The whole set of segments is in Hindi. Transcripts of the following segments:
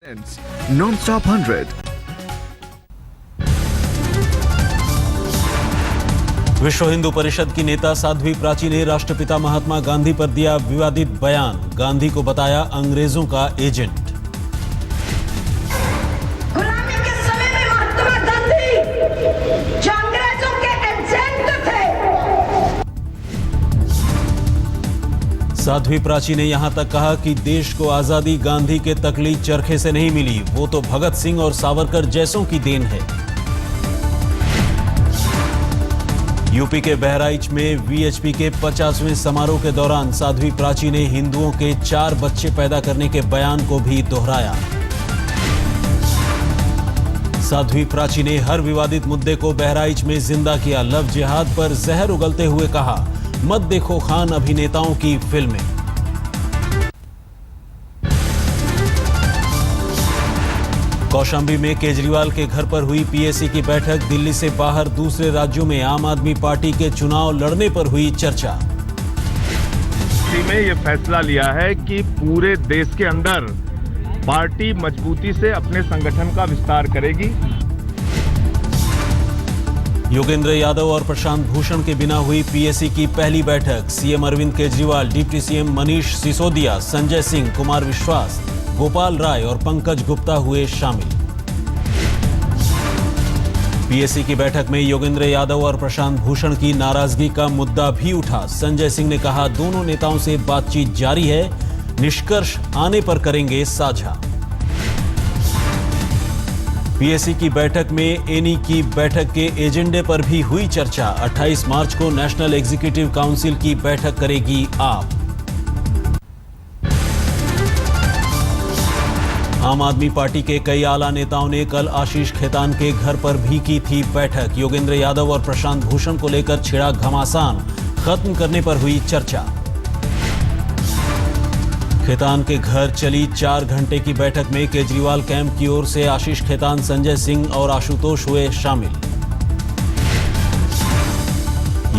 Non-stop 100. विश्व हिंदू परिषद की नेता साध्वी प्राची ने राष्ट्रपिता महात्मा गांधी पर दिया विवादित बयान। गांधी को बताया अंग्रेजों का एजेंट। गुलामी के समय में महात्मा गांधी जो अंग्रेजों के एजेंट थे। साध्वी प्राची ने यहां तक कहा कि देश को आजादी गांधी के तकली चरखे से नहीं मिली, वो तो भगत सिंह और सावरकर जैसों की देन है। यूपी के बहराइच में वीएचपी के 50वें समारोह के दौरान साध्वी प्राची ने हिंदुओं के 4 बच्चे पैदा करने के बयान को भी दोहराया। साध्वी प्राची ने हर विवादित मुद्दे को बहराइच में जिंदा किया। लव जिहाद पर जहर उगलते हुए कहा, मत देखो खान अभिनेताओं की फिल्में। कौशाम्बी में केजरीवाल के घर पर हुई पीएसी की बैठक। दिल्ली से बाहर दूसरे राज्यों में आम आदमी पार्टी के चुनाव लड़ने पर हुई चर्चा। में ये फैसला लिया है कि पूरे देश के अंदर पार्टी मजबूती से अपने संगठन का विस्तार करेगी। योगेंद्र यादव और प्रशांत भूषण के बिना हुई पीएसी की पहली बैठक। CM Arvind Kejriwal, deputy CM Manish Sisodia, Sanjay Singh, Kumar Vishwas, Gopal राय और पंकज गुप्ता हुए शामिल। पीएसी की बैठक में योगेंद्र यादव और प्रशांत भूषण की नाराजगी का मुद्दा भी उठा। संजय सिंह ने कहा, दोनों नेताओं से बातचीत जारी है, निष्कर्ष आने पर करेंगे साझा। पीएसी की बैठक में एनी की बैठक के एजेंडे पर भी हुई चर्चा। 28 मार्च को नेशनल एग्जीक्यूटिव काउंसिल की बैठक करेगी आप। आम आदमी पार्टी के कई आला नेताओं ने कल आशीष खेतान के घर पर भी की थी बैठक। योगेंद्र यादव और प्रशांत भूषण को लेकर छिड़ा घमासान, खत्म करने पर हुई चर्चा। खेतान के घर चली 4 घंटे की बैठक में केजरीवाल कैंप की ओर से आशीष खेतान, संजय सिंह और आशुतोष हुए शामिल।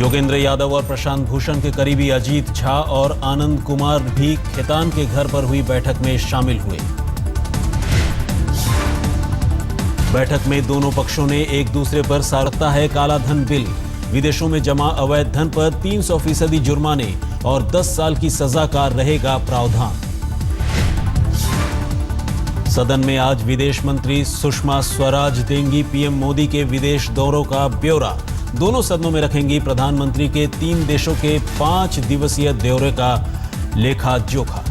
योगेंद्र यादव और प्रशांत भूषण के करीबी अजीत झा और आनंद कुमार भी खेतान के घर पर हुई बैठक में शामिल हुए। बैठक में दोनों पक्षों ने एक दूसरे पर साड़ता है काला धन बिल, विदेशों में जमा अवैध धन पर 300% जुर्माने और 10 साल की सजा का रहेगा प्रावधान। सदन में आज विदेश मंत्री सुषमा स्वराज देंगी पीएम मोदी के विदेश दौरों का ब्यौरा। दोनों सदनों में रखेंगी प्रधानमंत्री के 3 देशों के 5 दिवसीय दौरे का लेखा जोखा।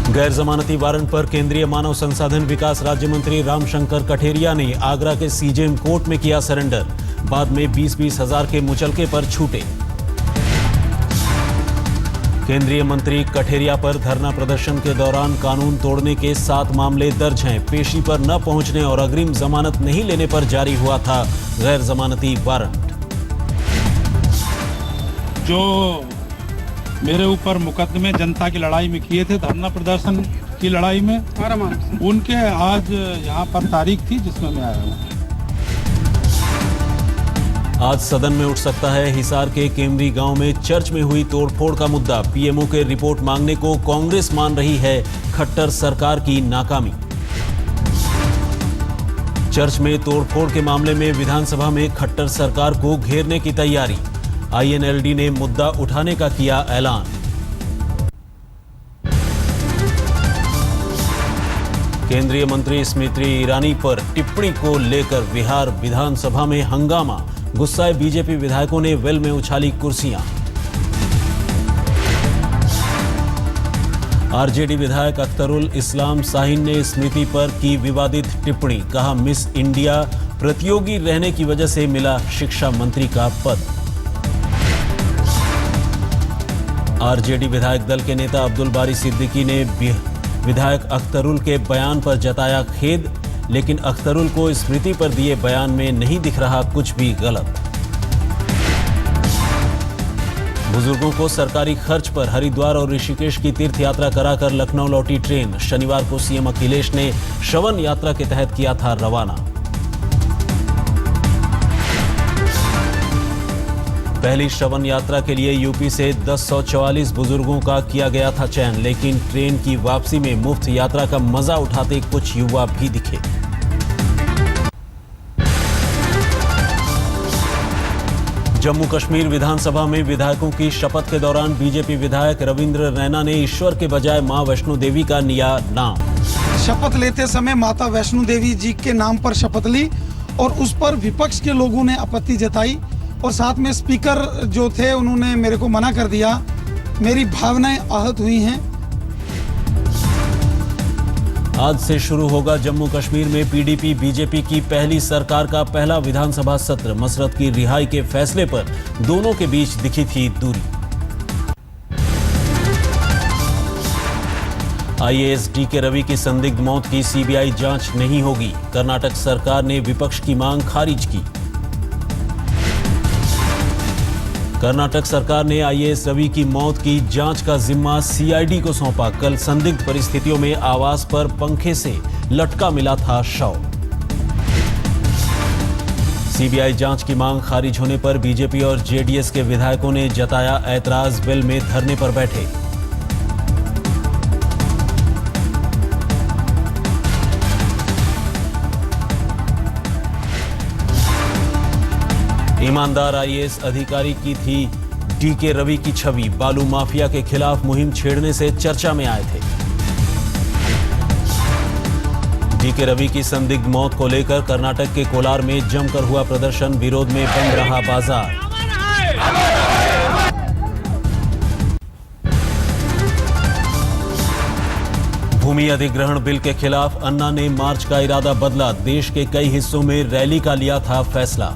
गैर जमानती वारंट पर केंद्रीय मानव संसाधन विकास राज्य मंत्री रामशंकर कठेरिया ने आगरा के सीजेएम कोर्ट में किया सरेंडर। बाद में 20-20 हजार के मुचलके पर छूटे। केंद्रीय मंत्री कठेरिया पर धरना प्रदर्शन के दौरान कानून तोड़ने के 7 मामले दर्ज हैं। पेशी पर न पहुंचने और अग्रिम जमानत नहीं लेने पर जारी हुआ था गैर जमानती वारंट। जो मेरे ऊपर मुकदमे जनता की लड़ाई में किए थे, धरना प्रदर्शन की लड़ाई में, उनके आज यहाँ पर तारीख थी जिसमें मैं आया हूँ। आज सदन में उठ सकता है हिसार के केमरी गांव में चर्च में हुई तोड़फोड़ का मुद्दा। पीएमओ के रिपोर्ट मांगने को कांग्रेस मान रही है खट्टर सरकार की नाकामी। चर्च में तोड़फोड़ के मामले में विधानसभा में खट्टर सरकार को घेरने की तैयारी। आईएनएलडी ने मुद्दा उठाने का किया ऐलान। केंद्रीय मंत्री स्मृति ईरानी पर टिप्पणी को लेकर बिहार विधानसभा में हंगामा। गुस्साए बीजेपी विधायकों ने वेल में उछाली कुर्सियां। आरजेडी विधायक अख्तरुल इस्लाम शाहीन ने स्मृति पर की विवादित टिप्पणी। कहा, मिस इंडिया प्रतियोगी रहने की वजह से मिला शिक्षा मंत्री का पद। आरजेडी विधायक दल के नेता अब्दुल बारी सिद्दीकी ने विधायक अख्तरुल के बयान पर जताया खेद, लेकिन अख्तरुल को स्मृति पर दिए बयान में नहीं दिख रहा कुछ भी गलत। बुजुर्गों को सरकारी खर्च पर हरिद्वार और ऋषिकेश की तीर्थ यात्रा कराकर लखनऊ लौटी ट्रेन। शनिवार को सीएम अखिलेश ने श्रवण यात्रा के तहत किया था रवाना। पहली श्रवण यात्रा के लिए यूपी से 1044 बुजुर्गों का किया गया था चयन, लेकिन ट्रेन की वापसी में मुफ्त यात्रा का मजा उठाते कुछ युवा भी दिखे। जम्मू कश्मीर विधानसभा में विधायकों की शपथ के दौरान बीजेपी विधायक रविंद्र रैना ने ईश्वर के बजाय मां वैष्णो देवी का लिया नाम। शपथ लेते समय माता वैष्णो देवी जी के नाम पर शपथ ली और उस पर विपक्ष के लोगों ने आपत्ति जताई और साथ में स्पीकर जो थे उन्होंने मेरे को मना कर दिया। मेरी भावनाएं आहत हुई हैं। आज से शुरू होगा जम्मू कश्मीर में पीडीपी बीजेपी की पहली सरकार का पहला विधानसभा सत्र। मसरत की रिहाई के फैसले पर दोनों के बीच दिखी थी दूरी। आईएएस डीके रवि की संदिग्ध मौत की सीबीआई जांच नहीं होगी। कर्नाटक सरकार ने विपक्ष की मांग खारिज की। कर्नाटक सरकार ने आईएएस रवि की मौत की जांच का जिम्मा सीआईडी को सौंपा। कल संदिग्ध परिस्थितियों में आवास पर पंखे से लटका मिला था शव। सीबीआई जांच की मांग खारिज होने पर बीजेपी और जेडीएस के विधायकों ने जताया ऐतराज, बिल में धरने पर बैठे। ईमानदार आईएएस अधिकारी की थी डीके रवि की छवि। बालू माफिया के खिलाफ मुहिम छेड़ने से चर्चा में आए थे। डीके रवि की संदिग्ध मौत को लेकर कर्नाटक के कोलार में जमकर हुआ प्रदर्शन। विरोध में बंद रहा बाजार। भूमि अधिग्रहण बिल के खिलाफ अन्ना ने मार्च का इरादा बदला। देश के कई हिस्सों में रैली का लिया था फैसला।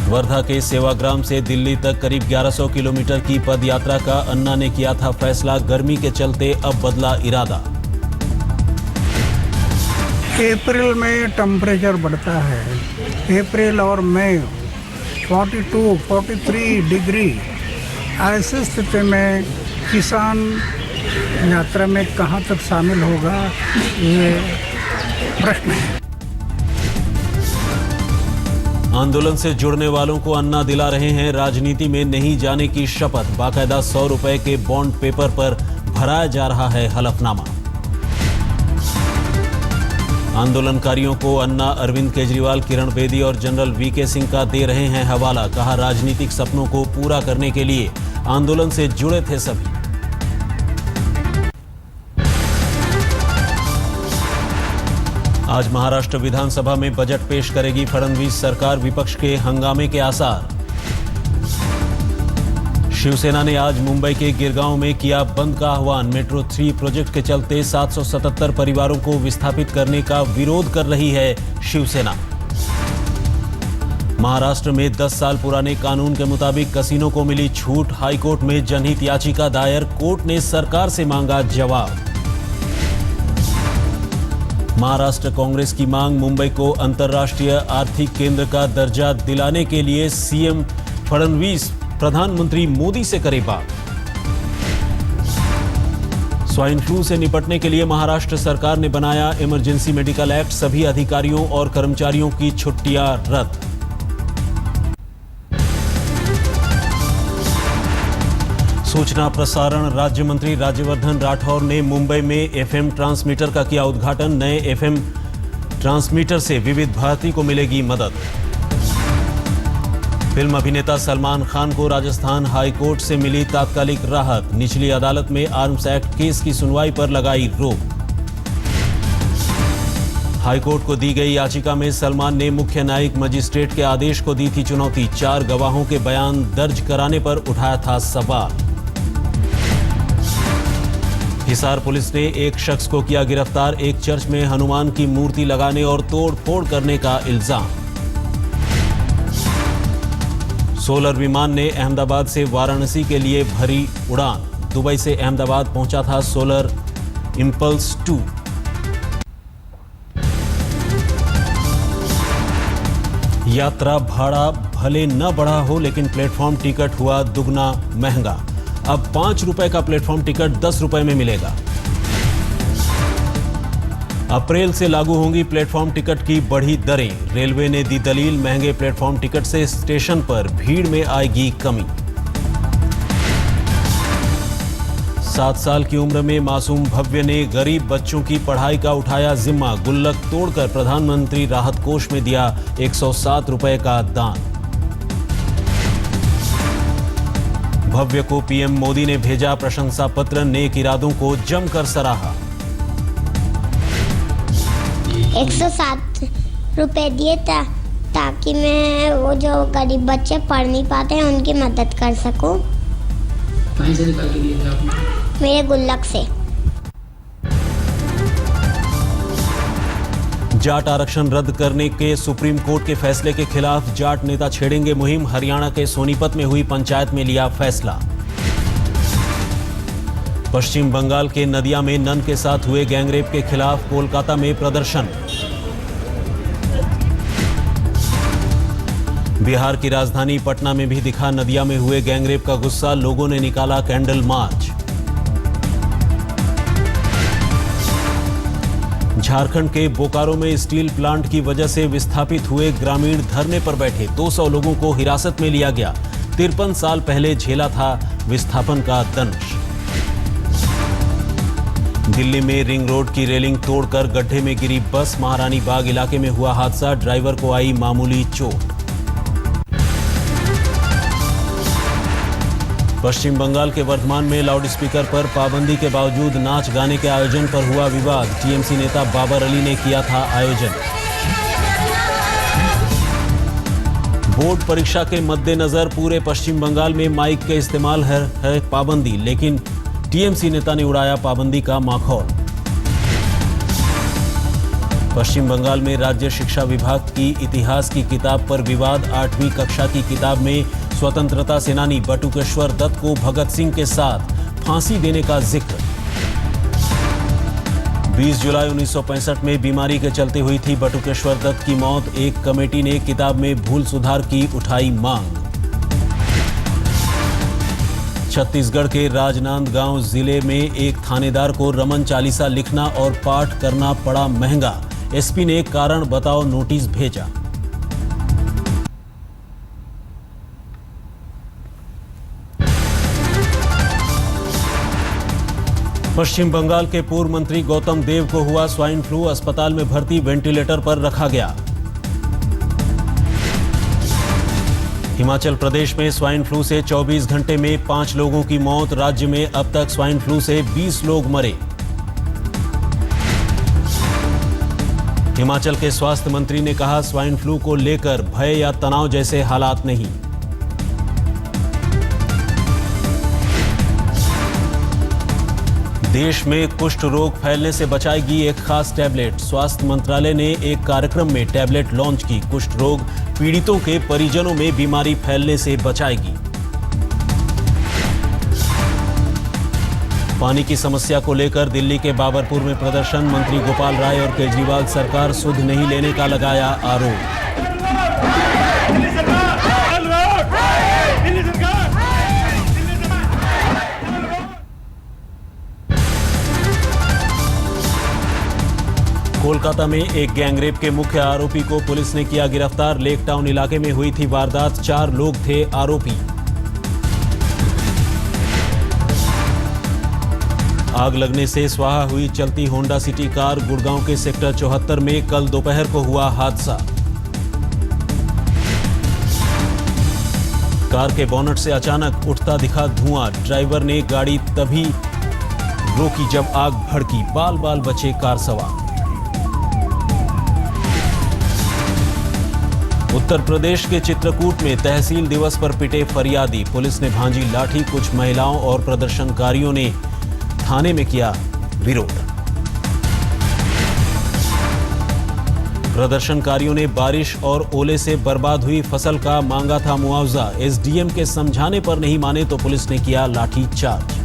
वर्धा के सेवाग्राम से दिल्ली तक करीब 1100 किलोमीटर की पद यात्रा का अन्ना ने किया था फैसला। गर्मी के चलते अब बदला इरादा। अप्रैल में टेम्परेचर बढ़ता है। अप्रैल और मई 42-43 डिग्री। ऐसी स्थिति में किसान यात्रा में कहां तक शामिल होगा, ये प्रश्न है। आंदोलन से जुड़ने वालों को अन्ना दिला रहे हैं राजनीति में नहीं जाने की शपथ। बाकायदा 100 रुपए के बॉन्ड पेपर पर भराया जा रहा है हलफनामा। आंदोलनकारियों को अन्ना अरविंद केजरीवाल, किरण बेदी और जनरल वीके सिंह का दे रहे हैं हवाला। कहा, राजनीतिक सपनों को पूरा करने के लिए आंदोलन से जुड़े थे सभी। आज महाराष्ट्र विधानसभा में बजट पेश करेगी फडणवीस सरकार। विपक्ष के हंगामे के आसार। शिवसेना ने आज मुंबई के गिरगांव में किया बंद का आह्वान। मेट्रो 3 प्रोजेक्ट के चलते 777 परिवारों को विस्थापित करने का विरोध कर रही है शिवसेना। महाराष्ट्र में 10 साल पुराने कानून के मुताबिक कसिनो को मिली छूट। हाईकोर्ट में जनहित याचिका दायर। कोर्ट ने सरकार से मांगा जवाब। महाराष्ट्र कांग्रेस की मांग, मुंबई को अंतर्राष्ट्रीय आर्थिक केंद्र का दर्जा दिलाने के लिए सीएम फडणवीस प्रधानमंत्री मोदी से करे बात। स्वाइन फ्लू से निपटने के लिए महाराष्ट्र सरकार ने बनाया इमरजेंसी मेडिकल एक्ट। सभी अधिकारियों और कर्मचारियों की छुट्टियां रद्द। सूचना प्रसारण राज्य मंत्री राज्यवर्धन राठौर ने मुंबई में एफएम ट्रांसमीटर का किया उद्घाटन। नए एफएम ट्रांसमीटर से विविध भारती को मिलेगी मदद। फिल्म अभिनेता सलमान खान को राजस्थान हाई कोर्ट से मिली तात्कालिक राहत। निचली अदालत में आर्म्स एक्ट केस की सुनवाई पर लगाई रोक। हाईकोर्ट को दी गई याचिका में सलमान ने मुख्य न्यायिक मजिस्ट्रेट के आदेश को दी थी चुनौती। 4 गवाहों के बयान दर्ज कराने पर उठाया था सवाल। हिसार पुलिस ने एक शख्स को किया गिरफ्तार। एक चर्च में हनुमान की मूर्ति लगाने और तोड़-फोड़ करने का इल्जाम। सोलर विमान ने अहमदाबाद से वाराणसी के लिए भरी उड़ान। दुबई से अहमदाबाद पहुंचा था सोलर इंपल्स 2। यात्रा भाड़ा भले न बढ़ा हो, लेकिन प्लेटफॉर्म टिकट हुआ दुगना महंगा। अब 5 रुपए का प्लेटफॉर्म टिकट 10 रुपए में मिलेगा। अप्रैल से लागू होंगी प्लेटफॉर्म टिकट की बढ़ी दरें। रेलवे ने दी दलील, महंगे प्लेटफॉर्म टिकट से स्टेशन पर भीड़ में आएगी कमी। 7 साल की उम्र में मासूम भव्य ने गरीब बच्चों की पढ़ाई का उठाया जिम्मा। गुल्लक तोड़कर प्रधानमंत्री राहत कोष में दिया 107 रुपए का दान। भव्य को पीएम मोदी ने भेजा प्रशंसा पत्र, नेक इरादों को जमकर सराहा। 107 रुपए दिए ताकि मैं वो जो गरीब बच्चे पढ़ नहीं पाते हैं उनकी मदद कर सकूं। कहीं से निकाल के दिए थे आपने? मेरे गुल्लक से। जाट आरक्षण रद्द करने के सुप्रीम कोर्ट के फैसले के खिलाफ जाट नेता छेड़ेंगे मुहिम। हरियाणा के सोनीपत में हुई पंचायत में लिया फैसला। पश्चिम बंगाल के नदिया में नन के साथ हुए गैंगरेप के खिलाफ कोलकाता में प्रदर्शन। बिहार की राजधानी पटना में भी दिखा नदिया में हुए गैंगरेप का गुस्सा, लोगों ने निकाला कैंडल मार्च। झारखंड के बोकारो में स्टील प्लांट की वजह से विस्थापित हुए ग्रामीण धरने पर बैठे। 200 लोगों को हिरासत में लिया गया। 53 साल पहले झेला था विस्थापन का दंश। दिल्ली में रिंग रोड की रेलिंग तोड़कर गड्ढे में गिरी बस। महारानी बाग इलाके में हुआ हादसा, ड्राइवर को आई मामूली चोट। पश्चिम बंगाल के वर्धमान में लाउडस्पीकर पर पाबंदी के बावजूद नाच गाने के आयोजन पर हुआ विवाद। टीएमसी नेता बाबर अली ने किया था आयोजन। बोर्ड परीक्षा के मद्देनजर पूरे पश्चिम बंगाल में माइक के इस्तेमाल है पाबंदी, लेकिन टीएमसी नेता ने उड़ाया पाबंदी का माखौल। पश्चिम बंगाल में राज्य शिक्षा विभाग की इतिहास की किताब पर विवाद। 8वीं कक्षा की किताब में स्वतंत्रता सेनानी बटुकेश्वर दत्त को भगत सिंह के साथ फांसी देने का जिक्र। 20 जुलाई 1965 में बीमारी के चलते हुई थी बटुकेश्वर दत्त की मौत। एक कमेटी ने किताब में भूल सुधार की उठाई मांग। छत्तीसगढ़ के राजनांदगांव जिले में एक थानेदार को रमन चालीसा लिखना और पाठ करना पड़ा महंगा। एसपी ने कारण बताओ नोटिस भेजा। पश्चिम बंगाल के पूर्व मंत्री गौतम देव को हुआ स्वाइन फ्लू। अस्पताल में भर्ती, वेंटिलेटर पर रखा गया। हिमाचल प्रदेश में स्वाइन फ्लू से 24 घंटे में 5 लोगों की मौत। राज्य में अब तक स्वाइन फ्लू से 20 लोग मरे। हिमाचल के स्वास्थ्य मंत्री ने कहा, स्वाइन फ्लू को लेकर भय या तनाव जैसे हालात नहीं। देश में कुष्ठ रोग फैलने से बचाएगी एक खास टैबलेट। स्वास्थ्य मंत्रालय ने एक कार्यक्रम में टैबलेट लॉन्च की। कुष्ठ रोग पीड़ितों के परिजनों में बीमारी फैलने से बचाएगी। पानी की समस्या को लेकर दिल्ली के बाबरपुर में प्रदर्शन। मंत्री गोपाल राय और केजरीवाल सरकार सुध नहीं लेने का लगाया आरोप। कोलकाता में एक गैंगरेप के मुख्य आरोपी को पुलिस ने किया गिरफ्तार। लेक टाउन इलाके में हुई थी वारदात। 4 लोग थे आरोपी। आग लगने से स्वाहा हुई चलती होंडा सिटी कार। गुड़गांव के सेक्टर 74 में कल दोपहर को हुआ हादसा। कार के बोनट से अचानक उठता दिखा धुआं। ड्राइवर ने गाड़ी तभी रोकी जब आग भड़की। बाल बाल बचे कार सवार। उत्तर प्रदेश के चित्रकूट में तहसील दिवस पर पिटे फरियादी। पुलिस ने भांजी लाठी। कुछ महिलाओं और प्रदर्शनकारियों ने थाने में किया विरोध। प्रदर्शनकारियों ने बारिश और ओले से बर्बाद हुई फसल का मांगा था मुआवजा। एसडीएम के समझाने पर नहीं माने तो पुलिस ने किया लाठीचार्ज।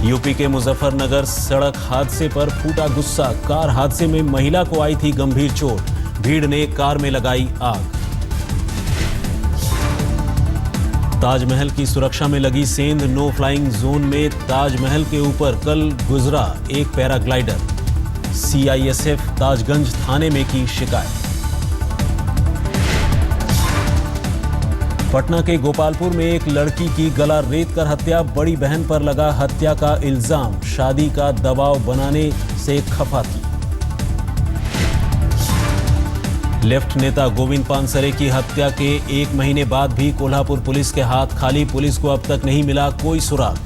यूपी के मुजफ्फरनगर सड़क हादसे पर फूटा गुस्सा। कार हादसे में महिला को आई थी गंभीर चोट। भीड़ ने कार में लगाई आग। ताजमहल की सुरक्षा में लगी सेंध नो फ्लाइंग जोन में ताजमहल के ऊपर कल गुजरा एक पैराग्लाइडर। CISF ताजगंज थाने में की शिकायत। पटना के गोपालपुर में एक लड़की की गला रेत कर हत्या, बड़ी बहन पर लगा हत्या का इल्जाम, शादी का दबाव बनाने से खफा थी। लेफ्ट नेता गोविंद पानसरे की हत्या के 1 महीने बाद भी कोल्हापुर पुलिस के हाथ खाली, पुलिस को अब तक नहीं मिला कोई सुराग।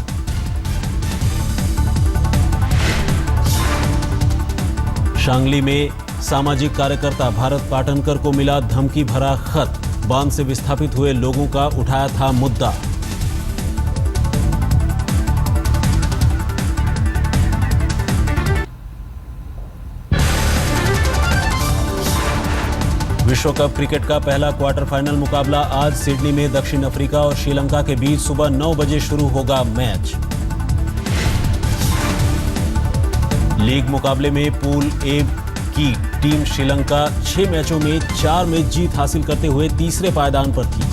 शांगली में सामाजिक कार्यकर्ता भारत पाटनकर को मिला धमकी भरा खत, बांध से विस्थापित हुए लोगों का उठाया था मुद्दा। विश्व कप क्रिकेट का पहला क्वार्टर फाइनल मुकाबला आज सिडनी में दक्षिण अफ्रीका और श्रीलंका के बीच सुबह 9 बजे शुरू होगा मैच। लीग मुकाबले में पूल ए की टीम श्रीलंका 6 मैचों में 4 में जीत हासिल करते हुए तीसरे पायदान पर थी।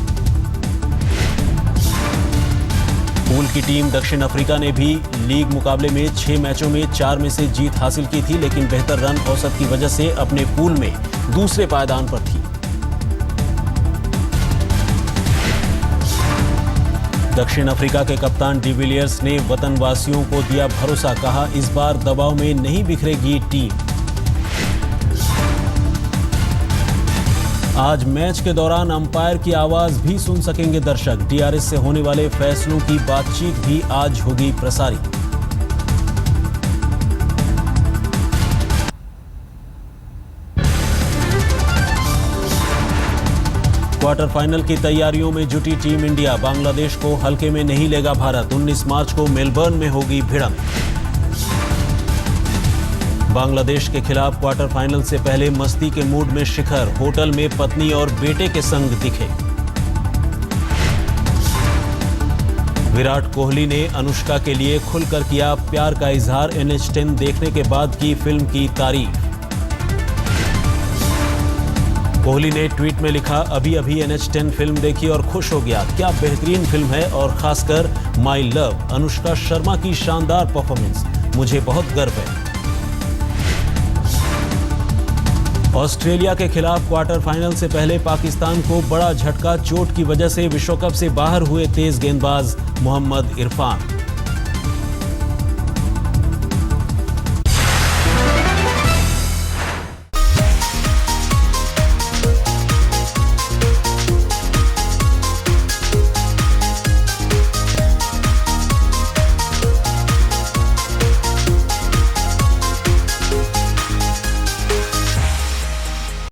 पूल की टीम दक्षिण अफ्रीका ने भी लीग मुकाबले में 6 मैचों में 4 में से जीत हासिल की थी, लेकिन बेहतर रन औसत की वजह से अपने पूल में दूसरे पायदान पर थी। दक्षिण अफ्रीका के कप्तान डिविलियर्स ने वतनवासियों को दिया भरोसा, कहा इस बार दबाव में नहीं बिखरेगी टीम। आज मैच के दौरान अंपायर की आवाज भी सुन सकेंगे दर्शक। DRS से होने वाले फैसलों की बातचीत भी आज होगी प्रसारित। क्वार्टर फाइनल की तैयारियों में जुटी टीम इंडिया, बांग्लादेश को हल्के में नहीं लेगा भारत। 19 मार्च को मेलबर्न में होगी भिड़ंत। बांग्लादेश के खिलाफ क्वार्टर फाइनल से पहले मस्ती के मूड में शिखर, होटल में पत्नी और बेटे के संग दिखे। विराट कोहली ने अनुष्का के लिए खुलकर किया प्यार का इजहार, NH10 देखने के बाद की फिल्म की तारीफ। कोहली ने ट्वीट में लिखा, अभी अभी NH10 फिल्म देखी और खुश हो गया, क्या बेहतरीन फिल्म है और खासकर माई लव अनुष्का शर्मा की शानदार परफॉर्मेंस, मुझे बहुत गर्व है। ऑस्ट्रेलिया के खिलाफ क्वार्टर फाइनल से पहले पाकिस्तान को बड़ा झटका, चोट की वजह से विश्व कप से बाहर हुए तेज गेंदबाज मोहम्मद इरफान।